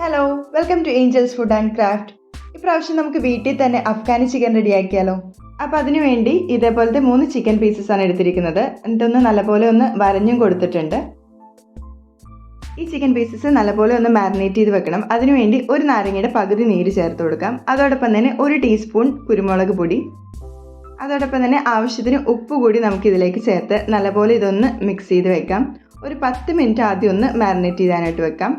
Hello, welcome to angels food and craft. ഇപ്രാവശ്യം നമുക്ക് വീട്ടിൽ തന്നെ അഫ്ഗാനി ചിക്കൻ റെഡിയാക്കിയാലോ? അപ്പോൾ അതിനു വേണ്ടി ഇതേപോലത്തെ 3 ചിക്കൻ പീസസ് ആണ് എടുത്തിരിക്കുന്നത്. എന്നിട്ടൊന്ന് നല്ലപോലെ ഒന്ന് വരഞ്ഞും കൊടുത്തിട്ടുണ്ട്. ഈ ചിക്കൻ പീസസ് നല്ലപോലെ ഒന്ന് മാരിനേറ്റ് ചെയ്ത് വെക്കണം. അതിനുവേണ്ടി ഒരു നാരങ്ങയുടെ പകുതി നീര് ചേർത്ത് കൊടുക്കാം. അതോടൊപ്പം തന്നെ 1 ടീസ്പൂൺ കുരുമുളക് പൊടി, അതോടൊപ്പം തന്നെ ആവശ്യത്തിന് ഉപ്പ് കൂടി നമുക്ക് ഇതിലേക്ക് ചേർത്ത് നല്ലപോലെ ഇതൊന്ന് മിക്സ് ചെയ്ത് വെക്കാം. ഒരു 10 മിനിറ്റ് ആദ്യം ഒന്ന് മാരിനേറ്റ് ചെയ്യാനായിട്ട് വെക്കാം.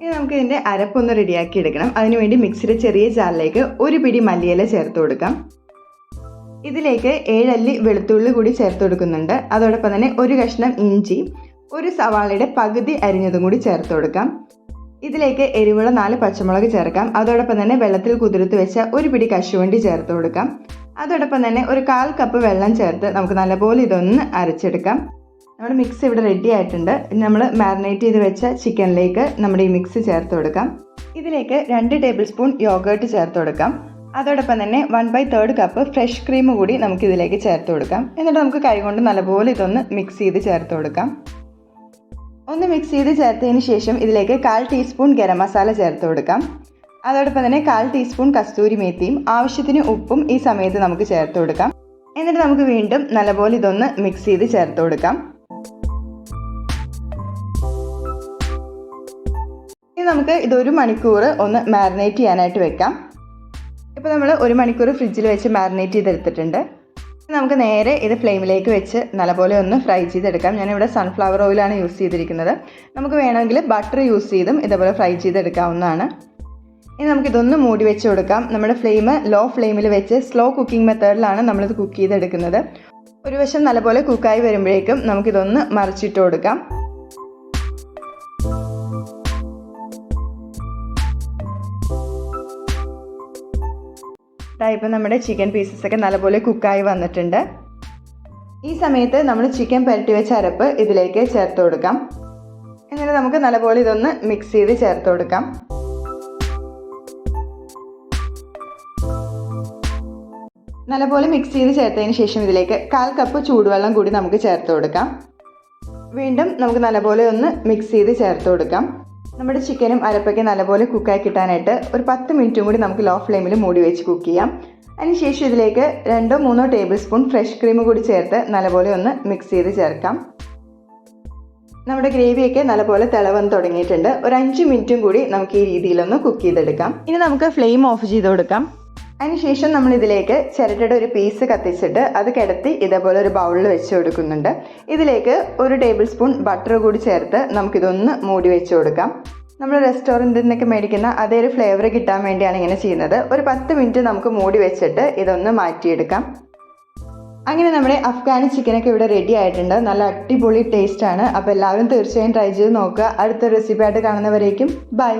ഇനി നമുക്ക് ഇതിൻ്റെ അരപ്പൊന്ന് റെഡിയാക്കി എടുക്കണം. അതിനുവേണ്ടി മിക്സിയുടെ ചെറിയ ജാറിലേക്ക് 1 പിടി മല്ലിയില ചേർത്ത് കൊടുക്കാം. ഇതിലേക്ക് 7 അല്ലി വെളുത്തുള്ളി കൂടി ചേർത്ത് കൊടുക്കുന്നുണ്ട്. അതോടൊപ്പം തന്നെ 1 കഷ്ണം ഇഞ്ചി, 1 സവാളയുടെ പകുതി അരിഞ്ഞതും കൂടി ചേർത്ത് കൊടുക്കാം. ഇതിലേക്ക് എരിവുള്ള 4 പച്ചമുളക് ചേർക്കാം. അതോടൊപ്പം തന്നെ വെള്ളത്തിൽ കുതിർത്ത് വെച്ച 1 പിടി കശുവണ്ടി ചേർത്ത് കൊടുക്കാം. അതോടൊപ്പം തന്നെ ഒരു 1/4 കപ്പ് വെള്ളം ചേർത്ത് നമുക്ക് നല്ലപോലെ ഇതൊന്ന് അരച്ചെടുക്കാം. നമ്മുടെ മിക്സ് ഇവിടെ റെഡി ആയിട്ടുണ്ട്. നമ്മൾ മാരിനേറ്റ് ചെയ്ത് വെച്ച ചിക്കനിലേക്ക് നമ്മുടെ ഈ മിക്സ് ചേർത്ത് കൊടുക്കാം. ഇതിലേക്ക് 2 ടേബിൾ സ്പൂൺ യോഗേർട്ട് ചേർത്ത് കൊടുക്കാം. അതോടൊപ്പം തന്നെ 1/3 കപ്പ് ഫ്രഷ് ക്രീം കൂടി നമുക്ക് ഇതിലേക്ക് ചേർത്ത് കൊടുക്കാം. എന്നിട്ട് നമുക്ക് കൈകൊണ്ട് നല്ലപോലെ ഇതൊന്ന് മിക്സ് ചെയ്ത് ചേർത്ത് കൊടുക്കാം. ഒന്ന് മിക്സ് ചെയ്ത് ചേർത്തതിന് ശേഷം ഇതിലേക്ക് 1/4 ടീസ്പൂൺ ഗരം മസാല ചേർത്ത് കൊടുക്കാം. അതോടൊപ്പം തന്നെ 1/4 ടീസ്പൂൺ കസ്തൂരി മേത്തിയും ആവശ്യത്തിന് ഉപ്പും ഈ സമയത്ത് നമുക്ക് ചേർത്ത് കൊടുക്കാം. എന്നിട്ട് നമുക്ക് വീണ്ടും നല്ലപോലെ ഇതൊന്ന് മിക്സ് ചെയ്ത് ചേർത്ത് കൊടുക്കാം. ഇനി നമുക്ക് ഇത് 1 മണിക്കൂർ ഒന്ന് മാരിനേറ്റ് ചെയ്യാനായിട്ട് വെക്കാം. ഇപ്പോൾ നമ്മൾ 1 മണിക്കൂർ ഫ്രിഡ്ജിൽ വെച്ച് മാരിനേറ്റ് ചെയ്തെടുത്തിട്ടുണ്ട്. നമുക്ക് നേരെ ഇത് ഫ്ലെയിമിലേക്ക് വെച്ച് നല്ലപോലെ ഒന്ന് ഫ്രൈ ചെയ്തെടുക്കാം. ഞാനിവിടെ സൺഫ്ലവർ ഓയിലാണ് യൂസ് ചെയ്തിരിക്കുന്നത്. നമുക്ക് വേണമെങ്കിൽ ബട്ടർ യൂസ് ചെയ്തും ഇതേപോലെ ഫ്രൈ ചെയ്തെടുക്കാവുന്നതാണ്. ഇനി നമുക്കിതൊന്ന് മൂടി വെച്ച് കൊടുക്കാം. നമ്മുടെ ഫ്ലെയിം ലോ ഫ്ലെയിമിൽ വെച്ച് സ്ലോ കുക്കിംഗ് മെത്തേഡിലാണ് നമ്മളിത് കുക്ക് ചെയ്തെടുക്കുന്നത്. ഒരു വശം നല്ലപോലെ കുക്കായി വരുമ്പോഴേക്കും നമുക്കിതൊന്ന് മറിച്ചിട്ട് കൊടുക്കാം. ഇപ്പം നമ്മുടെ ചിക്കൻ പീസസ് ഒക്കെ നല്ലപോലെ കുക്കായി വന്നിട്ടുണ്ട്. ഈ സമയത്ത് നമ്മൾ ചിക്കൻ പുരട്ടി വെച്ച അരപ്പ് ഇതിലേക്ക് ചേർത്ത് കൊടുക്കാം. എന്നിട്ട് നമുക്ക് നല്ലപോലെ ഇതൊന്ന് മിക്സ് ചെയ്ത് ചേർത്ത് കൊടുക്കാം. നല്ലപോലെ മിക്സ് ചെയ്ത് ചേർത്തതിന് ശേഷം ഇതിലേക്ക് 1/4 കപ്പ് ചൂടുവെള്ളം കൂടി നമുക്ക് ചേർത്ത് കൊടുക്കാം. വീണ്ടും നമുക്ക് നല്ലപോലെ ഒന്ന് മിക്സ് ചെയ്ത് ചേർത്ത് കൊടുക്കാം. നമ്മുടെ ചിക്കനും അരപ്പൊക്കെ നല്ലപോലെ കുക്കായി കിട്ടാനായിട്ട് ഒരു 10 മിനിറ്റും കൂടി നമുക്ക് ലോ ഫ്ലെയിമിൽ മൂടി വെച്ച് കുക്ക് ചെയ്യാം. അതിനുശേഷം ഇതിലേക്ക് 2-3 ടേബിൾ സ്പൂൺ ഫ്രഷ് ക്രീം കൂടി ചേർത്ത് നല്ലപോലെ ഒന്ന് മിക്സ് ചെയ്ത് ചേർക്കാം. നമ്മുടെ ഗ്രേവിയൊക്കെ നല്ലപോലെ തിളവന്ന് തുടങ്ങിയിട്ടുണ്ട്. ഒരു 5 മിനിറ്റും കൂടി നമുക്ക് ഈ രീതിയിലൊന്ന് കുക്ക് ചെയ്തെടുക്കാം. ഇനി നമുക്ക് ഫ്ലെയിം ഓഫ് ചെയ്ത് കൊടുക്കാം. അതിനുശേഷം നമ്മൾ ഇതിലേക്ക് ചിരട്ടയുടെ ഒരു പീസ് കത്തിച്ചിട്ട് അത് കിടത്തി ഇതേപോലെ ഒരു ബൗളിൽ വെച്ച് കൊടുക്കുന്നുണ്ട്. ഇതിലേക്ക് 1 ടേബിൾ സ്പൂൺ ബട്ടർ കൂടി ചേർത്ത് നമുക്കിതൊന്ന് മൂടി വെച്ച് കൊടുക്കാം. നമ്മൾ റെസ്റ്റോറൻറ്റിൽ നിന്നൊക്കെ മേടിക്കുന്ന അതേ ഒരു ഫ്ലേവർ കിട്ടാൻ വേണ്ടിയാണ് ഇങ്ങനെ ചെയ്യുന്നത്. ഒരു 10 മിനിറ്റ് നമുക്ക് മൂടി വെച്ചിട്ട് ഇതൊന്ന് മാറ്റിയെടുക്കാം. അങ്ങനെ നമ്മുടെ അഫ്ഗാനി ചിക്കനൊക്കെ ഇവിടെ റെഡി ആയിട്ടുണ്ട്. നല്ല അടിപൊളി ടേസ്റ്റാണ്. അപ്പോൾ എല്ലാവരും തീർച്ചയായും ട്രൈ ചെയ്ത് നോക്കുക. അടുത്ത റെസിപ്പി ആയിട്ട് കാണുന്നവരേക്കും ബൈ.